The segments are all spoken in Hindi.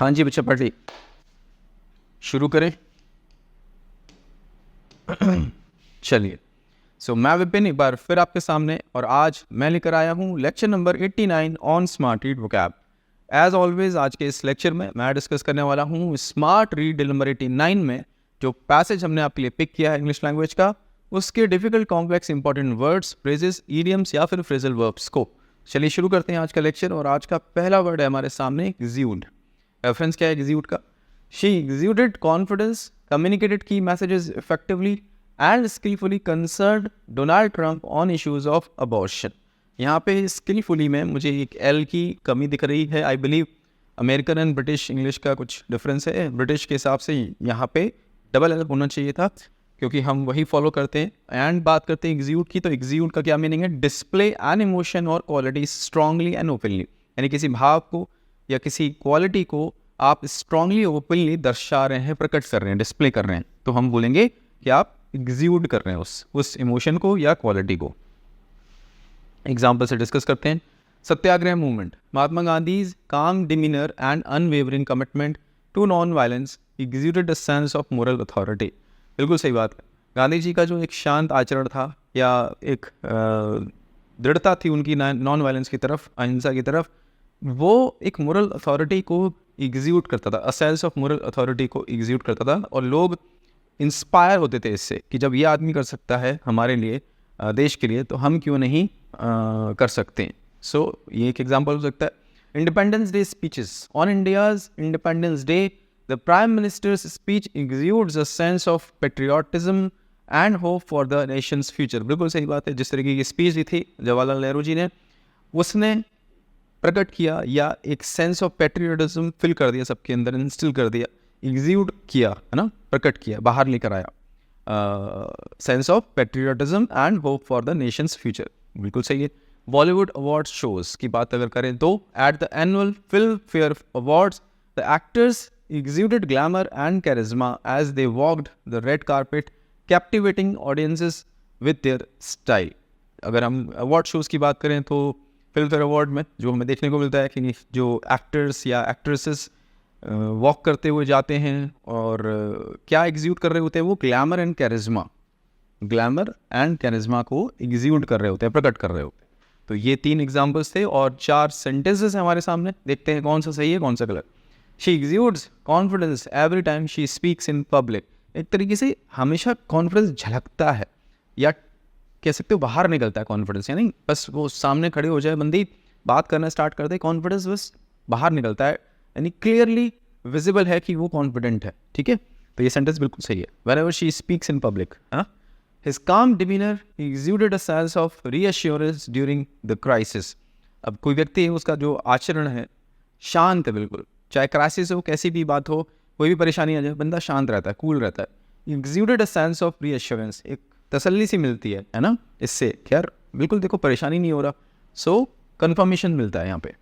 हाँ जी बच्चा पढ़ ली, शुरू करें। चलिए, मैं विपिन एक बार फिर आपके सामने, और आज मैं लेकर आया हूँ lecture number 89 on smart read vocab. As always आज के इस लेक्चर में मैं डिस्कस करने वाला हूँ स्मार्ट रीड नंबर 89 में जो पैसेज हमने आपके लिए पिक किया है इंग्लिश लैंग्वेज का, उसके difficult complex important words, phrases, idioms या फिर फ्रेजल वर्ब्स को। चलिए शुरू करते हैं आज का लेक्चर, और आज का पहला वर्ड है हमारे सामने एक्सियूड। रेफरेंस क्या है एक्सियूड का? She exuded confidence, communicated key messages effectively and skillfully concerned Donald Trump on issues of abortion। यहाँ पे skillfully में मुझे एक L की कमी दिख रही है। I believe American and British English का कुछ डिफरेंस है। ब्रिटिश के हिसाब से यहाँ पे डबल L होना चाहिए था, क्योंकि हम वही फॉलो करते हैं। एंड बात करते हैं एक्सियूड की, तो एक्सियूड का क्या मीनिंग है? डिस्प्ले एन इमोशन और क्वालिटी स्ट्रांगली एंड ओपनली, यानी किसी भाव को या किसी क्वालिटी को आप स्ट्रांगली ओपनली दर्शा रहे हैं, प्रकट कर रहे हैं, डिस्प्ले कर रहे हैं, तो हम बोलेंगे कि आप एग्जीक्यूट कर रहे हैं उस इमोशन को या क्वालिटी को। एग्जाम्पल से डिस्कस करते हैं। सत्याग्रह movement, Mahatma Gandhi's calm demeanour and unwavering commitment to non violence executed a sense of moral authority. बिल्कुल सही बात है। गांधी जी का जो एक शांत आचरण था या एक दृढ़ता थी उनकी नॉन वायलेंस की तरफ, अहिंसा की तरफ, वो एक मोरल अथॉरिटी को एग्जीक्यूट करता था, अ सेंस ऑफ मोरल अथॉरिटी को एग्जीक्यूट करता था, और लोग इंस्पायर होते थे इससे कि जब ये आदमी कर सकता है हमारे लिए, देश के लिए, तो हम क्यों नहीं कर सकते हैं। सो ये एक एग्जांपल हो सकता है। Independence day speeches, on India's independence day the prime ministers speech executes a sense of patriotism and hope for the Nations future. बिल्कुल सही बात है। जिस तरीके की स्पीच दी थी जवाहरलाल नेहरू जी ने, उसने प्रकट किया या एक सेंस ऑफ पेट्रियटिज्म फिल कर दिया सबके अंदर, इंस्टिल कर दिया, एग्जीक्यूट किया, है ना, प्रकट किया, बाहर लेकर आया, sense of patriotism and hope for the Nations future. बिल्कुल सही है। बॉलीवुड अवार्ड शोज की बात अगर करें तो at the annual film fair awards the actors exuded glamour and charisma as they walked the red carpet, captivating audiences with their style। अगर हम अवार्ड शोज़ की बात करें तो फिल्म फेयर अवार्ड में जो हमें देखने को मिलता है कि जो एक्टर्स या एक्ट्रेसेस वॉक करते हुए जाते हैं और क्या एग्जीक्यूट कर रहे होते हैं, वो glamour and charisma, glamour and charisma को एग्जीक्यूट कर रहे होते हैं, प्रकट कर रहे होते हैं। तो ये 3 एग्जाम्पल्स थे और 4 सेंटेंसेस हैं हमारे सामने। देखते हैं कौन सा सही है कौन सा गलत। She exudes confidence every time she speaks in public। एक तरीके से हमेशा कॉन्फिडेंस झलकता है, या कह सकते हो बाहर निकलता है कॉन्फिडेंस, यानी बस वो सामने खड़े हो जाए बंदी, बात करना स्टार्ट कर दे, कॉन्फिडेंस बस बाहर निकलता है, यानी क्लियरली विजिबल है कि वो कॉन्फिडेंट है। ठीक है, तो ये सेंटेंस बिल्कुल सही है। whenever she speaks in public, his calm demeanor exuded a sense of reassurance during the crisis। अब कोई व्यक्ति है, उसका जो आचरण है शांत है बिल्कुल, चाहे क्राइसिस हो, कैसी भी बात हो, कोई भी परेशानी आ जाए, बंदा शांत रहता है, कूल रहता है। Executed a sense of reassurance, एक तसल्ली सी मिलती है ना, इससे यार बिल्कुल देखो परेशानी नहीं हो रहा, सो कंफर्मेशन मिलता है यहाँ पे।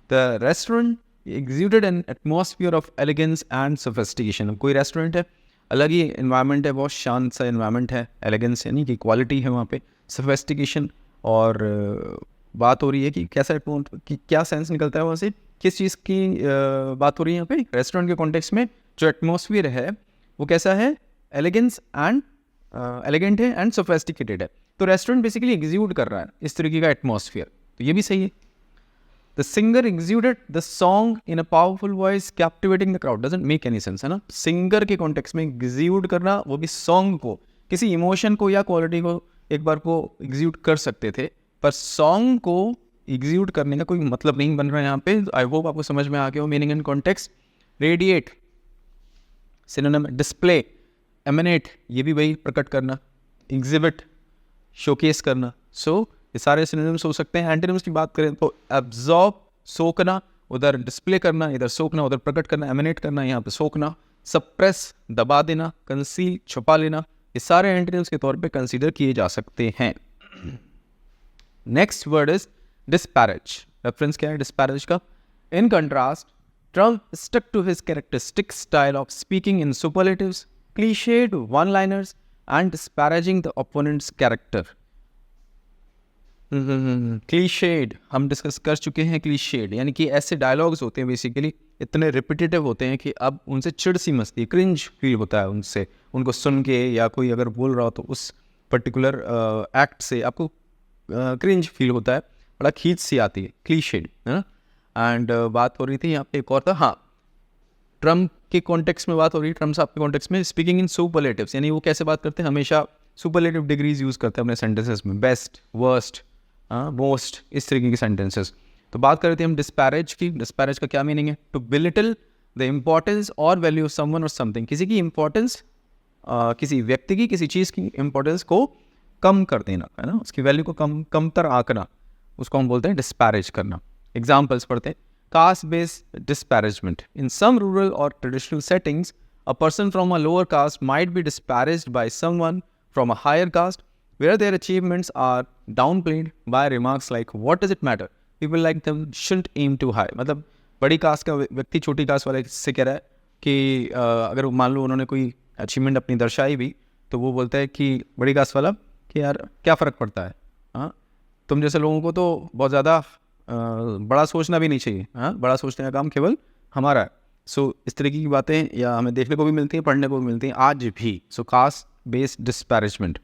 The restaurant executed an atmosphere of elegance and sophistication. कोई रेस्टोरेंट है, अलग ही इन्वायरमेंट है, बहुत शांत सा इन्वायरमेंट है, एलिगेंस यानी कि क्वालिटी है वहाँ पे, सोफिस्टिकेशन, और बात हो रही है कि कैसा कि क्या सेंस निकलता है वहाँ से, किस चीज़ की बात हो रही है यहाँ पे रेस्टोरेंट के कॉन्टेक्स्ट में। जो एटमॉस्फियर है वो कैसा है? एलिगेंस एंड एलिगेंट है एंड सोफिस्टिकेटेड है। तो रेस्टोरेंट बेसिकली एग्जीक्यूट कर रहा है इस तरीके का एटमॉस्फियर, तो ये भी सही है। The singer executed the song in a powerful voice captivating the crowd. Doesn't make any sense, है ना। सिंगर के कॉन्टेक्स्ट में एग्जीक्यूट करना, वो भी सॉन्ग को, किसी इमोशन को या क्वालिटी को एक बार को एग्जीक्यूट कर सकते थे, पर सॉन्ग को एग्जीक्यूट करने का कोई मतलब नहीं बन रहा है यहाँ पे। आई होप आपको समझ में आ गया हो meaning and context. Radiate synonym, display, eminent, ये भी वही प्रकट करना, एग्जिबिट शोकेस करना। सो ये सारे सिनोनिम्स हो सकते हैं। एंटोनिम्स की बात करें तो एब्जॉर्ब सोखना, उधर डिस्प्ले करना, इधर सोखना, उधर प्रकट करना, एमिनेट करना, यहाँ पे सोखना। सप्रेस दबा देना, कंसील छुपा लेना, ये सारे एंटोनिम्स के तौर पे कंसीडर किए जा सकते हैं। Next word is disparage। Reference क्या है disparage का? In contrast, Trump stuck to his characteristic style of speaking in superlatives, cliched one-liners, and disparaging the opponent's character। Clichéd हम डिस्कस कर चुके हैं। क्लीशेड यानी कि ऐसे डायलॉग्स होते हैं बेसिकली इतने रिपीटेटिव होते हैं कि अब उनसे चिढ़ सी मचती है, क्रिंज फील होता है उनसे, उनको सुन के, या कोई अगर बोल रहा हो तो उस पर्टिकुलर एक्ट से आपको क्रिंज फील होता है, बड़ा खींच सी आती है, क्लीशेड है ना। एंड बात हो रही थी यहाँ पे एक और था, हाँ, ट्रम्प के कॉन्टेक्स्ट में बात हो रही है, ट्रम्प साहब के कॉन्टेक्स्ट में स्पीकिंग इन सुपरलेटिव्स, यानी वो कैसे बात करते हैं, हमेशा सुपरलेटिव डिग्रीज यूज़ करते हैं अपने सेंटेंसेस में, बेस्ट, वर्स्ट, मोस्ट, इस तरीके के सेंटेंसेस। तो बात कर रहे थे हम डिस्पैरेज की। डिस्पैरेज का क्या मीनिंग है? टू बिलिटल द इम्पोर्टेंस और वैल्यू ऑफ समवन और समथिंग, किसी की इंपॉर्टेंस, किसी व्यक्ति की, किसी चीज़ की इंपॉर्टेंस को कम कर देना, है ना, उसकी वैल्यू को कमतर आंकना, उसको हम बोलते हैं डिस्पैरेज करना। एग्जाम्पल्स पढ़ते हैं। कास्ट बेस्ड डिस्पैरेजमेंट, इन सम रूरल और traditional settings a person from a lower caste might be disparaged by someone from a higher caste where their achievements are downplayed by remarks like what does it matter, people like them shouldn't aim too high। मतलब बड़ी कास्ट का व्यक्ति छोटी कास्ट वाले से कह रहा है कि अगर मान लो उन्होंने कोई अचीवमेंट अपनी दर्शाई भी, तो वो बोलता है कि बड़ी कास्ट वाला कि यार क्या फ़र्क पड़ता है, हाँ, तुम जैसे लोगों को तो बहुत ज़्यादा बड़ा सोचना भी नहीं चाहिए, हाँ, बड़ा सोचने का काम केवल हमारा है। सो इस तरीके की बातें या हमें देखने को भी मिलती हैं, पढ़ने को भी मिलती हैं आज भी। So caste based disparagement.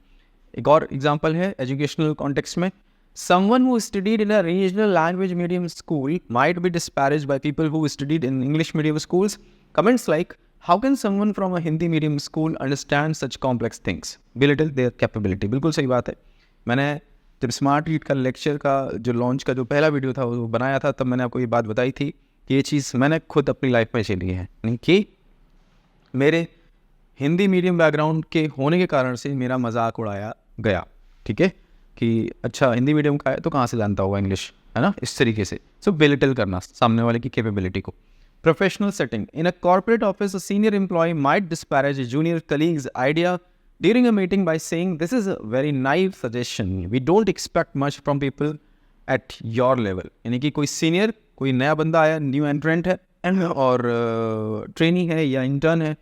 एक और एग्जांपल है एजुकेशनल कॉन्टेक्स्ट में, someone who studied in a regional language medium school might be disparaged by people who studied in English medium schools. Comments like how can someone from a Hindi medium school understand such complex things, belittle their capability. बिल्कुल सही बात है। मैंने जब स्मार्ट रीड का लेक्चर का जो लॉन्च का जो पहला वीडियो था वो बनाया था, तब मैंने आपको ये बात बताई थी कि ये चीज़ मैंने खुद अपनी लाइफ में झेली है, यानी कि मेरे हिंदी मीडियम बैकग्राउंड के होने के कारण से मेरा मजाक उड़ाया गया, ठीक है, कि अच्छा हिंदी मीडियम का है तो कहाँ से जानता होगा इंग्लिश, है ना, इस तरीके से। सो बेलिटल करना सामने वाले की कैपेबिलिटी को। Professional setting, in a corporate office a senior employee might disparage a junior colleague's idea during a meeting by saying this is a very naive suggestion, we don't expect much from people at your level। यानी कि कोई सीनियर, कोई नया बंदा आया, न्यू एंट्रेंट है और ट्रेनी है या इंटर्न है,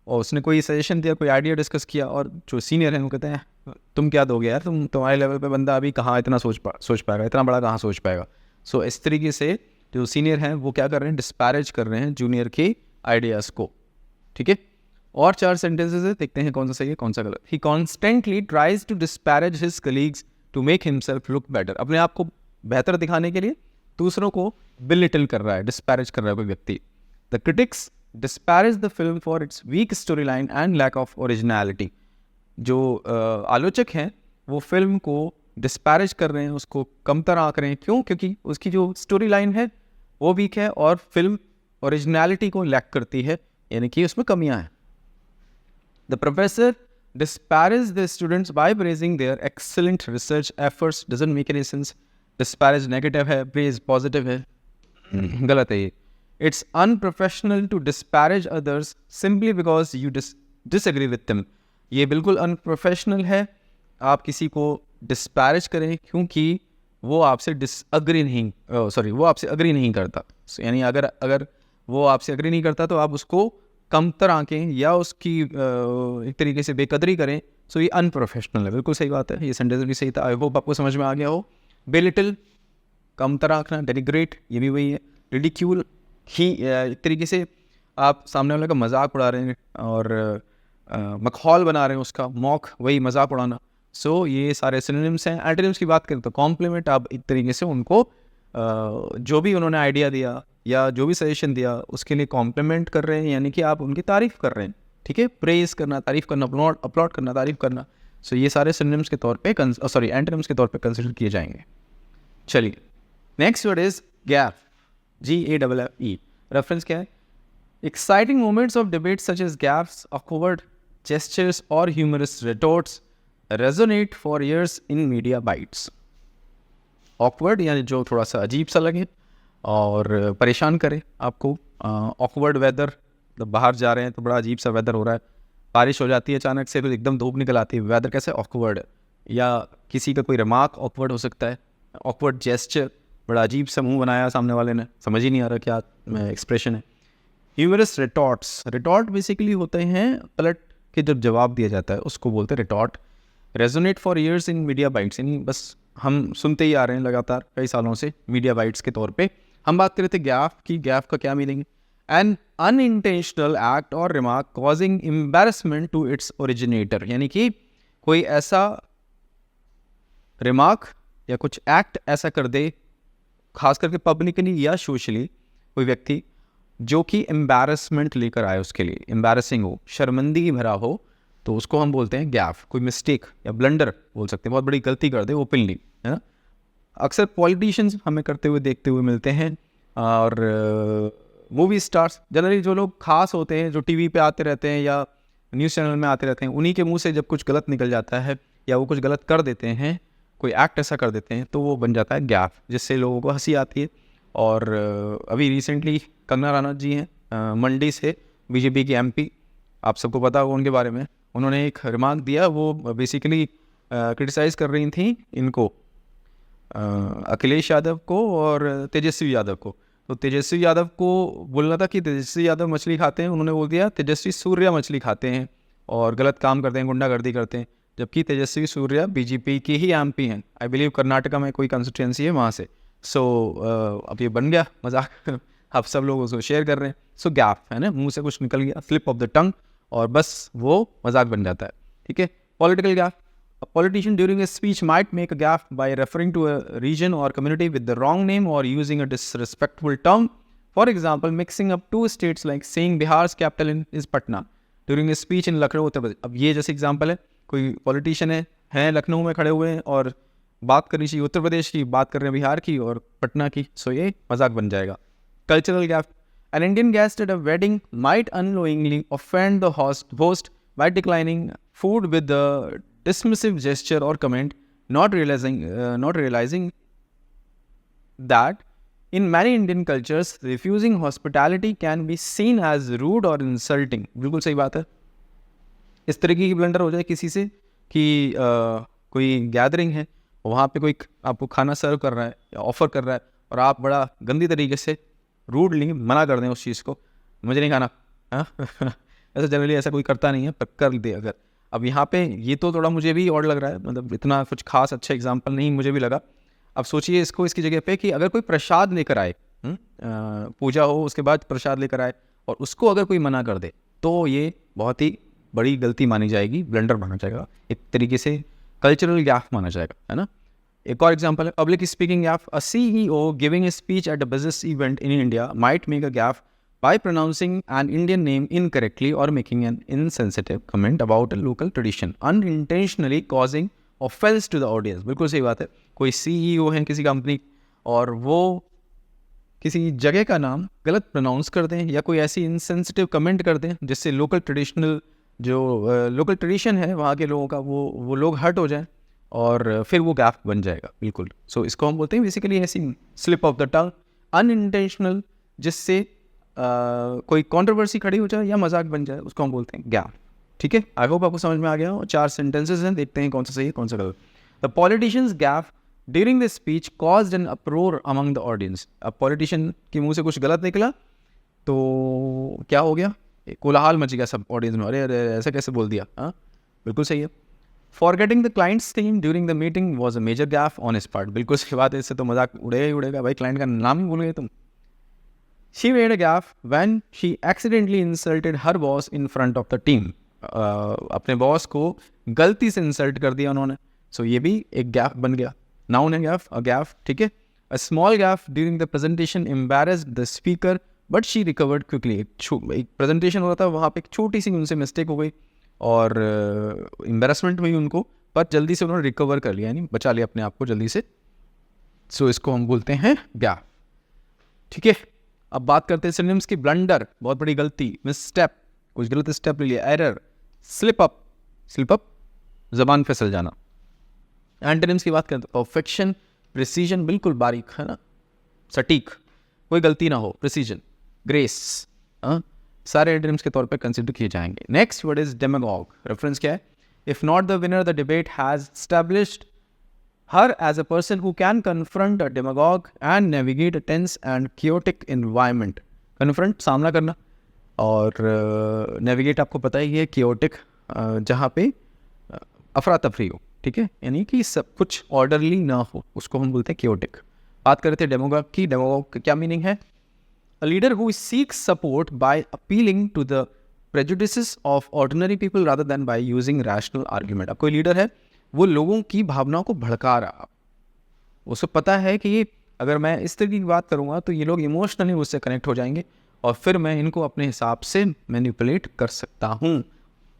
और उसने कोई सजेशन दिया, कोई आइडिया डिस्कस किया, और जो सीनियर है वो कहते हैं तुम क्या दोगे यार, तुम्हारे लेवल पे बंदा अभी कहाँ इतना सोच पाएगा, इतना बड़ा कहाँ सोच पाएगा। सो इस तरीके से जो सीनियर हैं वो क्या कर रहे हैं, डिस्पैरेज कर रहे हैं जूनियर के आइडियाज़ को, ठीक है। और 4 सेंटेंसेस है, देखते हैं कौन सा सही है कौन सा गलत। He constantly tries to disparage his colleagues to make himself look better, अपने आप को बेहतर दिखाने के लिए दूसरों को बिलिटल कर रहा है, डिस्पैरेज कर रहा है कोई व्यक्ति। The critics disparage the film for its weak story line and lack of originality. जो आलोचक हैं वो फिल्म को डिस्पैरेज कर रहे हैं, उसको कमतर आंक रहे हैं। क्यों? क्योंकि उसकी जो स्टोरी लाइन है वो वीक है और फिल्म ओरिजिनलिटी को लैक करती है, यानी कि उसमें कमियां हैं। The professor disparage the students by praising their excellent research efforts doesn't make any sense। disparage negative है, praise positive है, गलत है ये। It's unprofessional to disparage others simply because you disagree with them। ये बिल्कुल unprofessional है, आप किसी को disparage करें क्योंकि वो आपसे वो आपसे अग्री नहीं करता। यानी अगर वो आपसे अग्री नहीं करता तो आप उसको कमतर आंकें या उसकी एक तरीके से बेकदरी करें। सो ये अनप्रोफेशनल है, बिल्कुल सही बात है, ये सेंटेंस भी सही था। आई होप आपको समझ में आ गया हो। बेलिटल कमतर आंकना, डेनिग्रेट ये भी वही है। रिडिक्यूल ही एक तरीके से आप सामने वाले का मजाक उड़ा रहे हैं और मखौल बना रहे हैं उसका, मॉक वही मजाक उड़ाना। सो ये सारे सिनोनिम्स हैं। एंटोनिम्स की बात करें तो कॉम्प्लीमेंट, आप एक तरीके से उनको जो भी उन्होंने आइडिया दिया या जो भी सजेशन दिया उसके लिए कॉम्प्लीमेंट कर रहे हैं, यानी कि आप उनकी तारीफ़ कर रहे हैं, ठीक है। प्रेज करना, तारीफ़ करना, अपलॉड करना, तारीफ़ करना। सो ये सारे सिनोनिम्स के तौर पे एंटोनिम्स के तौर पे कंसिडर किए जाएंगे। चलिए next word is gaffe, GAFFE। Reference क्या है? Exciting moments of debate such as gaffes, awkward gestures और humorous retorts resonate for years in media bites। awkward यानी जो थोड़ा सा अजीब सा लगे और परेशान करे आपको। ऑकवर्ड वेदर, मतलब बाहर जा रहे हैं तो बड़ा अजीब सा वेदर हो रहा है, बारिश हो जाती है अचानक से, फिर एकदम धूप निकल आती है, वेदर कैसे ऑकवर्ड है। या किसी का कोई रिमार्क ऑकवर्ड हो सकता है। ऑकवर्ड जेस्चर, बड़ा अजीब सा मुंह बनाया सामने वाले ने, समझ ही नहीं आ रहा क्या एक्सप्रेशन है। ह्यूमरस रिटॉर्ट्स, रिटॉर्ट बेसिकली होते हैं पलट के जब जवाब दिया जाता है उसको बोलते हैं retort. Resonate for years in media bytes, यानी बस हम सुनते ही आ रहे हैं लगातार कई सालों से मीडिया बाइट्स के तौर पे। हम बात कर रहे थे गैफ की। गैफ का क्या मीनिंग है? An unintentional act or remark causing embarrassment to its originator, यानी कि कोई ऐसा रिमार्क या कुछ एक्ट ऐसा कर दे, खास करके पब्लिकली या सोशली, कोई व्यक्ति जो कि एम्बैरेसमेंट लेकर आए, उसके लिए एम्बैरेसिंग हो, शर्मिंदगी भरा हो, तो उसको हम बोलते हैं गैफ। कोई मिस्टेक या ब्लंडर बोल सकते हैं, बहुत बड़ी गलती कर दे ओपनली, है ना। अक्सर पॉलिटिशियंस हमें करते हुए देखते हुए मिलते हैं, और मूवी स्टार्स जनरली जो लोग खास होते हैं, जो टीवी पे आते रहते हैं या न्यूज़ चैनल में आते रहते हैं, उन्हीं के मुंह से जब कुछ गलत निकल जाता है या वो कुछ गलत कर देते हैं, कोई एक्ट ऐसा कर देते हैं, तो वो बन जाता है गैफ, जिससे लोगों को हंसी आती है। और अभी रिसेंटली कंगना रनौत जी हैं मंडी से, बीजेपी की एमपी, आप सबको पता होगा उनके बारे में। उन्होंने एक रिमार्क दिया, वो बेसिकली क्रिटिसाइज़ कर रही थी इनको, अखिलेश यादव को और तेजस्वी यादव को। तो तेजस्वी यादव को बोलना था कि तेजस्वी यादव मछली खाते हैं, उन्होंने बोल दिया तेजस्वी सूर्या मछली खाते हैं और गलत काम करते हैं, गुंडागर्दी करते हैं, जबकि तेजस्वी सूर्या बीजेपी की ही एमपी हैं। आई बिलीव कर्नाटका में कोई कंस्टिट्यूंसी है वहाँ से। सो अब ये बन गया मजाक अब सब लोग उसको शेयर कर रहे हैं। सो गैप है ना, मुंह से कुछ निकल गया, स्लिप ऑफ द टंग, और बस वो मजाक बन जाता है। ठीक है, political gap. A politician during a speech might make a gaffe by referring to a region or community with the wrong name or using a disrespectful term. For example, mixing up two states like saying Bihar's capital is Patna during a speech in Lucknow, Uttar Pradesh. अब ये जैसे एग्जाम्पल है, कोई पॉलिटिशियन है लखनऊ में खड़े हुए हैं और बात करनी चाहिए उत्तर प्रदेश की, बात कर रहे हैं बिहार की और पटना की, सो ये मजाक बन जाएगा। Cultural gap. An Indian guest at a wedding might unknowingly offend the host by declining food with the dismissive gesture or comment, not realizing that in many Indian cultures refusing hospitality can be seen as rude or insulting. बिल्कुल सही बात है। इस तरीके की ब्लंडर हो जाए किसी से कि कोई गैदरिंग है, वहाँ पे कोई आपको खाना सर्व कर रहा है या ऑफर कर रहा है और आप बड़ा गंदी तरीके से रूडली मना कर दें उस चीज़ को, मुझे नहीं खाना, हाँ ऐसा जनरली ऐसा कोई करता नहीं है, पर कर दे अगर। अब यहाँ पे ये तो थोड़ा मुझे भी और लग रहा है, मतलब इतना कुछ खास अच्छा एग्जाम्पल नहीं मुझे भी लगा। अब सोचिए इसको इसकी जगह पे कि अगर कोई प्रसाद लेकर आए, पूजा हो उसके बाद प्रसाद लेकर आए और उसको अगर कोई मना कर दे, तो ये बहुत ही बड़ी गलती मानी जाएगी, ब्लंडर माना जाएगा, एक तरीके से कल्चरल गैफ माना जाएगा, है ना। एक और एग्जाम्पल है public speaking Gaff. A CEO giving a speech at a business event in India might make a Gaff by pronouncing an Indian name incorrectly or making an insensitive comment about a local tradition, unintentionally causing offense to the audience. बिल्कुल सही बात है। कोई CEO है किसी कंपनी और वो किसी जगह का नाम गलत प्रोनाउंस कर दें या कोई ऐसी इनसेंसिटिव कमेंट कर दें जिससे लोकल ट्रेडिशन है वहाँ के लोगों का, वो लोग हर्ट हो जाएं और फिर वो गैप बन जाएगा। बिल्कुल। सो इसको हम बोलते हैं बेसिकली ऐसी slip of the tongue, unintentional, जिससे कोई कंट्रोवर्सी खड़ी हो जाए या मजाक बन जाए, उसको हम बोलते हैं गैप। ठीक है, आई होप आपको समझ में आ गया हो। 4 सेंटेंसेस हैं, देखते हैं कौन सा सही है कौन सा गलत। The politician's gaffe during the speech caused an uproar among the audience. अब पॉलिटिशियन के मुंह से कुछ गलत निकला तो क्या हो गया, एक कोलाहल मच गया सब ऑडियंस में, अरे अरे ऐसा कैसे बोल दिया। हाँ बिल्कुल सही है। Forgetting the client's name during the meeting was a major gaffe on his part. बिल्कुल सही बात है, इससे तो मजाक उड़ेगा ही उड़ेगा भाई, क्लाइंट का नाम ही भूल गए तुम। She made a gaffe when she accidentally insulted her boss in front of the team. अपने बॉस को गलती से इंसल्ट कर दिया उन्होंने, सो ये भी एक गैफ बन गया। नाउन है गैफ, अ गैफ। ठीक है। A small Gaff during the presentation embarrassed the speaker but she recovered quickly. एक प्रेजेंटेशन हो रहा था, वहाँ पे एक छोटी सी उनसे मिस्टेक हो गई और एम्बैरेसमेंट हुई उनको, पर जल्दी से उन्होंने रिकवर कर लिया, यानी बचा लिया अपने आप को जल्दी से। सो इसको हम बोलते हैं गैफ। ठीक है, अब बात करते हैं सिनोनिम्स की। ब्लंडर, बहुत बड़ी गलती, मिसस्टेप, कुछ गलत स्टेप ले लिया, एरर, स्लिप अप, जबान फिसल जाना। एंटोनिम्स की बात करते हैं। परफेक्शन, प्रिसीजन, बिल्कुल बारीक, है ना, सटीक, कोई गलती ना हो, प्रिसीजन, ग्रेस, सारे एंटोनिम्स के तौर पे कंसिडर किए जाएंगे। Next word is demagogue. Reference क्या है? If not the winner the debate has established her as a person who can confront a demagogue and navigate a tense and chaotic environment. Confront, सामना करना, और navigate आपको पता ही है, chaotic, जहाँ पे अफरा तफरी हो। ठीक है, यानी कि सब कुछ ऑर्डरली ना हो, उसको हम बोलते हैं chaotic। बात करते हैं डेमोगॉग की। डेमोगॉग का क्या मीनिंग है? A leader who seeks support by appealing to the prejudices of ordinary people rather than by using rational argument. अब कोई लीडर है, वो लोगों की भावनाओं को भड़का रहा, उसे पता है कि अगर मैं इस तरीके की बात करूँगा तो ये लोग इमोशनली मुझसे कनेक्ट हो जाएंगे और फिर मैं इनको अपने हिसाब से मैनिपुलेट कर सकता हूँ.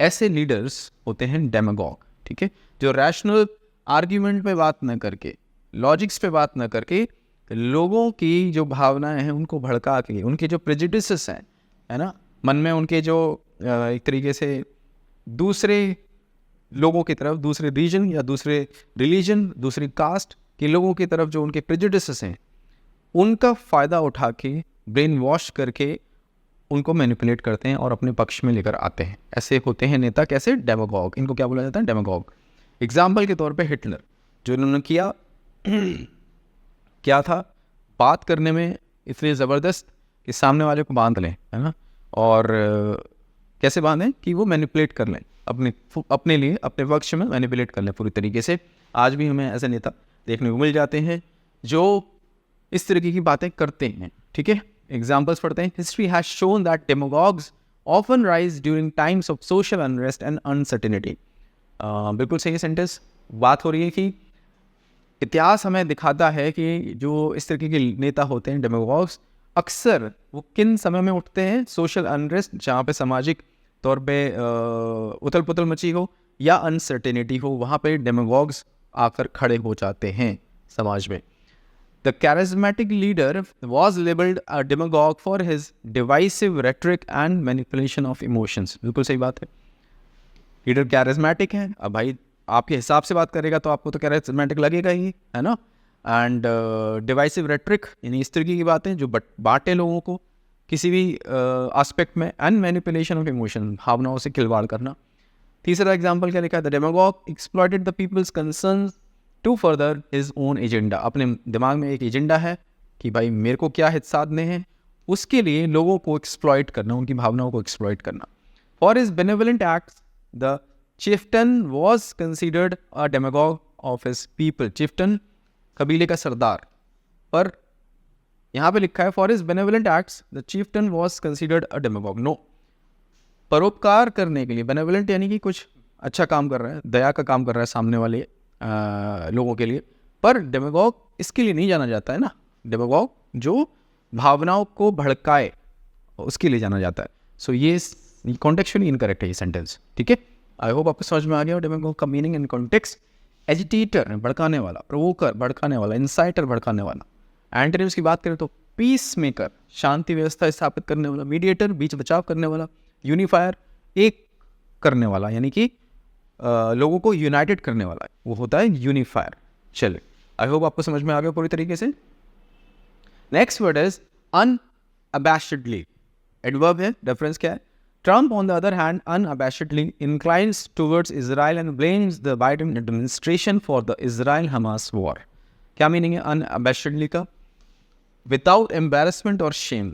ऐसे लीडर्स होते हैं डेमागॉग. ठीक है, जो रैशनल आर्ग्यूमेंट पे बात न करके, लॉजिक्स पे बात न करके, लोगों की जो भावनाएं हैं उनको भड़का के, उनके जो प्रेजुडिसेस हैं, है ना, मन में उनके जो एक तरीके से दूसरे लोगों की तरफ, दूसरे रीजन या दूसरे रिलीजन, दूसरी कास्ट के लोगों की तरफ जो उनके प्रेजुडिसेस हैं, उनका फ़ायदा उठा के, ब्रेन वॉश करके उनको मैनिपुलेट करते हैं और अपने पक्ष में लेकर आते हैं. ऐसे होते हैं नेता. कैसे? डेमागॉग. इनको क्या बोला जाता है? डेमागॉग. एग्जाम्पल के तौर पे हिटलर, जो इन्होंने किया क्या था, बात करने में इतने ज़बरदस्त कि सामने वाले को बांध लें, है ना, और कैसे बांधें कि वो मैनिपुलेट कर लें, अपने लिए, अपने पक्ष में मैनिपुलेट कर लें पूरी तरीके से. आज भी हमें ऐसे नेता देखने को मिल जाते हैं जो इस तरीके की बातें करते हैं. ठीक है, एग्जाम्पल्स पढ़ते हैं. History has shown that demagogues often rise during times of social unrest and uncertainty. बिल्कुल सही सेंटेंस. बात हो रही है कि इतिहास हमें दिखाता है कि जो इस तरीके के नेता होते हैं डेमागॉग्स, अक्सर वो किन समय में उठते हैं? सोशल अनरेस्ट, जहाँ पे सामाजिक तौर पे उथल पुथल मची हो या अनसर्टेनिटी हो, वहाँ पे डेमागॉग्स आकर खड़े हो जाते हैं समाज में. The charismatic leader was labelled a demagogue for his divisive rhetoric and manipulation of emotions. बिल्कुल सही बात है. लीडर कैरिज्मेटिक है. अब भाई आपके हिसाब से बात करेगा तो आपको तो कैरिज्मेटिक लगेगा ही, है ना. एंड डिवाइसिव रेटरिक, यानी इस तरीके की बातें जो बांटे लोगों को किसी भी एस्पेक्ट में. एंड मैनिपुलेशन ऑफ इमोशन, भावनाओं से खिलवाड़ करना. तीसरा एग्जाम्पल क्या लिखा है? The demagogue exploited the people's concerns to further his own agenda. अपने दिमाग में एक एजेंडा है कि भाई मेरे को क्या हित साधने हैं, उसके लिए लोगों को एक्सप्लॉइट करना, उनकी भावनाओं को एक्सप्लॉइट करना. For his benevolent acts the chieftain was considered a demagogue of his people. Chieftain कबीले का सरदार, पर यहाँ पे लिखा है for his benevolent acts the chieftain was considered a demagogue. No, परोपकार करने के लिए, बेनेवलेंट यानी कि कुछ अच्छा काम कर रहा है, दया का काम कर रहा है सामने वाले लोगों के लिए, पर डेमागॉग इसके लिए नहीं जाना जाता है ना. डेमागॉग जो भावनाओं को भड़काए उसके लिए जाना जाता है. सो ये कॉन्टेक्चुअली इनकरेक्ट है ये सेंटेंस. ठीक है, आई होप आपको समझ में आ गया डेमागॉग का मीनिंग एंड कॉन्टेक्स्ट. एजिटेटर, भड़काने वाला, प्रोवोकर, भड़काने वाला, इंसाइटर, भड़काने वाला. एंटोनिम्स की बात करें तो पीस मेकर, शांति व्यवस्था स्थापित करने वाला. मीडिएटर, बीच बचाव करने वाला. यूनिफायर, एक करने वाला, यानी कि लोगों को यूनाइटेड करने वाला, वो होता है यूनिफायर. चलिए, आई होप आपको समझ में आ गया पूरी तरीके से. Next word is unabashedly. Adverb है, रेफरेंस क्या है? Trump, on the other hand, unabashedly inclines towards Israel and blames the Biden administration for the Israel-Hamas war. क्या मीनिंग है unabashedly का? Without embarrassment or shame,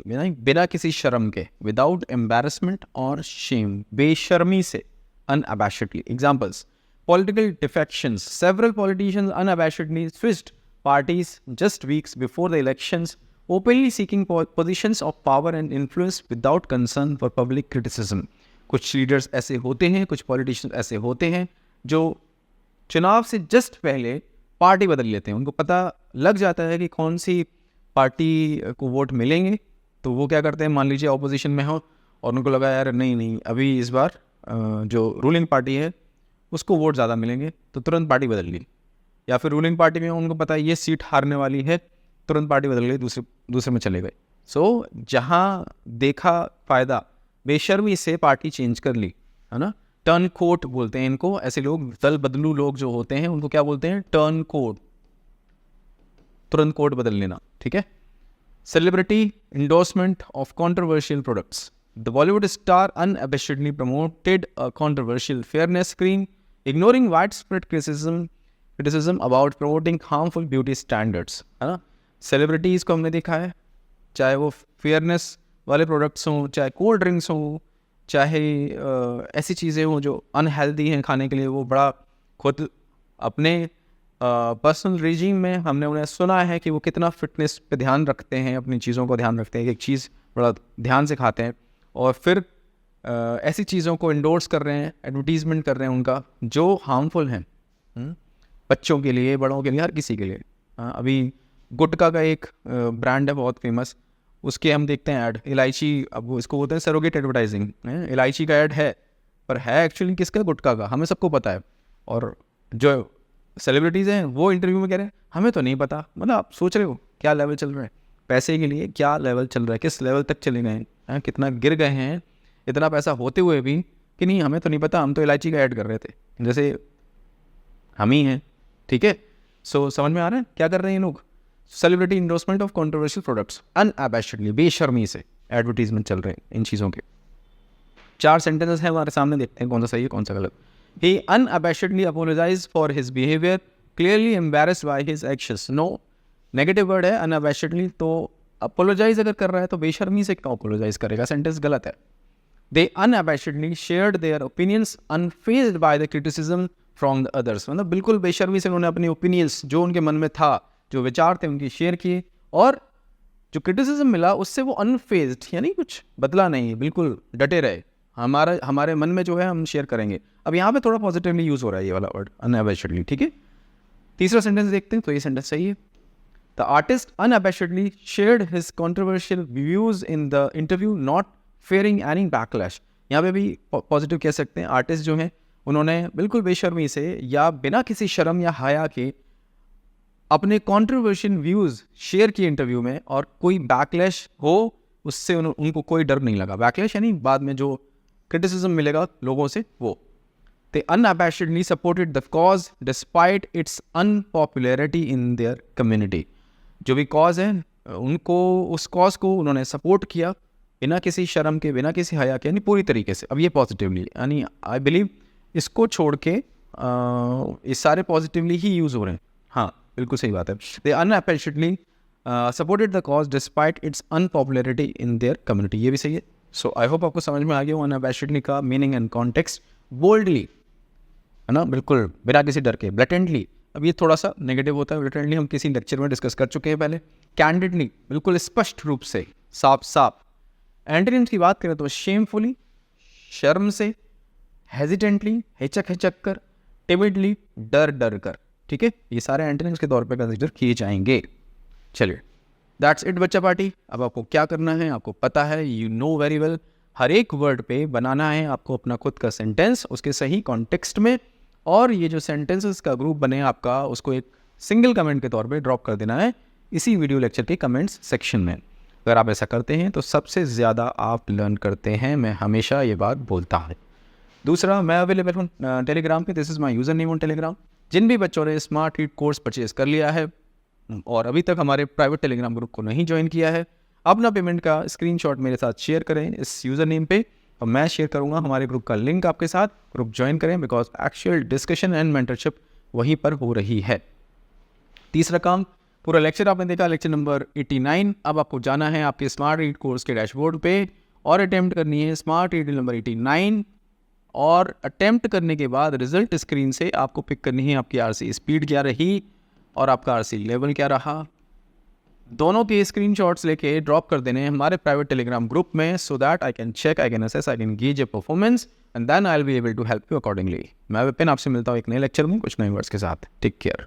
बिना किसी शर्म के. Without embarrassment or shame, बेशर्मी से. Unabashedly. Examples: political defections. Several politicians unabashedly switched parties just weeks before the elections, openly seeking positions of power and influence without concern for public criticism. कुछ लीडर्स ऐसे होते हैं, कुछ पॉलिटिशियंस ऐसे होते हैं जो चुनाव से जस्ट पहले पार्टी बदल लेते हैं. उनको पता लग जाता है कि कौन सी पार्टी को वोट मिलेंगे, तो वो क्या करते हैं, मान लीजिए ऑपोजिशन में हो और उनको लगा यार नहीं अभी इस बार जो रूलिंग पार्टी है उसको वोट ज़्यादा मिलेंगे, तो तुरंत पार्टी बदल ली. या फिर रूलिंग पार्टी में उनको पता है ये सीट हारने वाली है, तुरंत पार्टी बदल गई, दूसरे में चले गए. सो जहाँ देखा फ़ायदा, बेशर्मी से पार्टी चेंज कर ली, है ना. टर्न कोट बोलते हैं इनको. ऐसे लोग, दल बदलू लोग जो होते हैं, उनको क्या बोलते हैं? Turn coat. तुरंत कोट बदल लेना. ठीक है. Celebrity endorsement of controversial products. The Bollywood star unabashedly promoted a controversial fairness cream, ignoring widespread criticism about promoting harmful beauty standards. है ना. सेलिब्रिटीज़ को हमने देखा है, चाहे वो फेयरनेस वाले प्रोडक्ट्स हों, चाहे कोल्ड ड्रिंक्स हों, चाहे ऐसी चीज़ें हों जो अनहेल्दी हैं खाने के लिए, वो बड़ा खुद अपने पर्सनल रिजीम में हमने उन्हें सुना है कि वो कितना फिटनेस पे ध्यान रखते हैं, अपनी चीज़ों को ध्यान रखते हैं कि एक चीज़ बड़ा ध्यान से खाते हैं और फिर ऐसी चीज़ों को इंडोर्स कर रहे हैं, एडवर्टीजमेंट कर रहे हैं उनका जो हार्मफुल हैं बच्चों के लिए, बड़ों के लिए, हर किसी के लिए। अभी गुटखा का एक ब्रांड है बहुत फेमस, उसके हम देखते हैं ऐड, इलायची, अब वो इसको बोलते हैं सरोगेट एडवर्टाइजिंग। इलायची का ऐड है पर है एक्चुअली किसका? गुटखा का, हमें सबको पता है। और जो सेलिब्रिटीज़ हैं वो इंटरव्यू में कह रहे हैं हमें तो नहीं पता। मतलब आप सोच रहे हो क्या लेवल चल रहा है पैसे के लिए, क्या लेवल चल रहा है, किस लेवल तक चले गए हैं, कितना गिर गए हैं इतना पैसा होते हुए भी कि नहीं हमें तो नहीं पता, हम तो इलायची का ऐड कर रहे थे, जैसे हम ही हैं। ठीक है, सो समझ में आ रहा है क्या कर रहे हैं ये लोग? Celebrity endorsement of controversial products, unabashedly, बेशर्मी से एडवर्टीजमेंट चल रहे हैं इन चीज़ों के। 4 सेंटेंसेस हैं हमारे सामने, देखते हैं कौन सा सही है कौन सा गलत। He unabashedly apologises for his behaviour, clearly embarrassed by his actions. No, negative word है अनअबैशडली, तो अपोलोजाइज अगर कर रहा है तो बेशर्मी से क्यों अपोलोजाइज करेगा? सेंटेंस गलत है। They unabashedly shared their opinions unfazed by the criticism from the others। मतलब बिल्कुल बेशर्मी से उन्होंने अपने ओपिनियंस जो उनके मन में था, जो विचार थे उनकी शेयर किए, और जो क्रिटिसिज्म मिला उससे वो अनफेज्ड, यानी कुछ बदला नहीं, बिल्कुल डटे रहे। हमारे मन में जो है हम शेयर करेंगे। अब यहाँ पे थोड़ा पॉजिटिवली यूज हो रहा है ये वाला वर्ड अनअबैशडली। ठीक है, तीसरा सेंटेंस देखते हैं तो ये सेंटेंस सही है। The artist unabashedly shared his controversial views in the interview, not fearing any backlash. यहाँ पे भी पॉजिटिव कह सकते हैं, आर्टिस्ट जो हैं उन्होंने बिल्कुल बेशर्मी से या बिना किसी शर्म या हया के अपने कंट्रोवर्शियल व्यूज़ शेयर किए इंटरव्यू में, और कोई बैकलैश हो उससे उनको कोई डर नहीं लगा। बैकलैश यानी बाद में जो क्रिटिसिज्म मिलेगा लोगों से वो। They unabashedly supported the cause despite its unpopularity in their community. जो भी कॉज है उनको, उस कॉज को उन्होंने सपोर्ट किया बिना किसी शर्म के, बिना किसी हया के, यानी पूरी तरीके से। अब ये पॉजिटिवली, यानी आई बिलीव इसको छोड़ के ये सारे पॉजिटिवली ही यूज़ हो रहे हैं। हाँ बिल्कुल सही बात है। They unabashedly supported the cause despite its unpopularity in their community, ये भी सही है। सो आई होप आपको समझ में आ गया हो अनअबैशडली का मीनिंग एंड कॉन्टेक्स्ट। बोल्डली है ना, बिल्कुल बिना किसी डर के। ब्लेटेंटली, अब ये थोड़ा सा नेगेटिव होता है, ब्लेटेंटली हम किसी लेक्चर में डिस्कस कर चुके हैं पहले। कैंडिडली, बिल्कुल स्पष्ट रूप से, साफ साफ। एंटोनिम्स की बात करें तो शेमफुली, शर्म से, हेजिटेंटली, हिचक हिचक कर, टिमिडली, डर डर कर। ठीक है, ये सारे एंटोनिम्स के तौर पे कंसीडर किए जाएंगे। चलिए, दैट्स इट बच्चा पार्टी। अब आपको क्या करना है आपको पता है, यू नो वेरी वेल। हर एक वर्ड पे बनाना है आपको अपना खुद का सेंटेंस उसके सही कॉन्टेक्स्ट में, और ये जो सेंटेंसेस का ग्रुप बने आपका उसको एक सिंगल कमेंट के तौर पे ड्रॉप कर देना है इसी वीडियो लेक्चर के कमेंट्स सेक्शन में। अगर आप ऐसा करते हैं तो सबसे ज़्यादा आप लर्न करते हैं, मैं हमेशा ये बात बोलता हूँ। दूसरा, मैं अवेलेबल हूँ टेलीग्राम पे, this is my user name on Telegram. जिन भी बच्चों ने स्मार्ट रीड कोर्स परचेज़ कर लिया है और अभी तक हमारे प्राइवेट टेलीग्राम ग्रुप को नहीं ज्वाइन किया है, अपना पेमेंट का स्क्रीनशॉट मेरे साथ शेयर करें इस यूज़र नेम पे, और मैं शेयर करूँगा हमारे ग्रुप का लिंक आपके साथ। ग्रुप ज्वाइन करें because actual discussion and mentorship वहीं पर हो रही है। तीसरा काम, पूरा लेक्चर आपने देखा, लेक्चर नंबर 89। अब आपको जाना है आपके स्मार्ट रीड कोर्स के डैशबोर्ड पे और अटेम्प्ट करनी है स्मार्ट रीड नंबर 89, और अटेम्प्ट करने के बाद रिजल्ट स्क्रीन से आपको पिक करनी है आपकी आरसी स्पीड क्या रही और आपका आरसी लेवल क्या रहा। दोनों के स्क्रीनशॉट्स लेके ड्रॉप कर देने हैं हमारे प्राइवेट टेलीग्राम ग्रुप में, so that I can check, I can assess, I can gauge a performance and then I will be able to help you accordingly. मैं विपिन आपसे मिलता हूँ एक नए लेक्चर में कुछ नए वर्ड्स के साथ। Take care.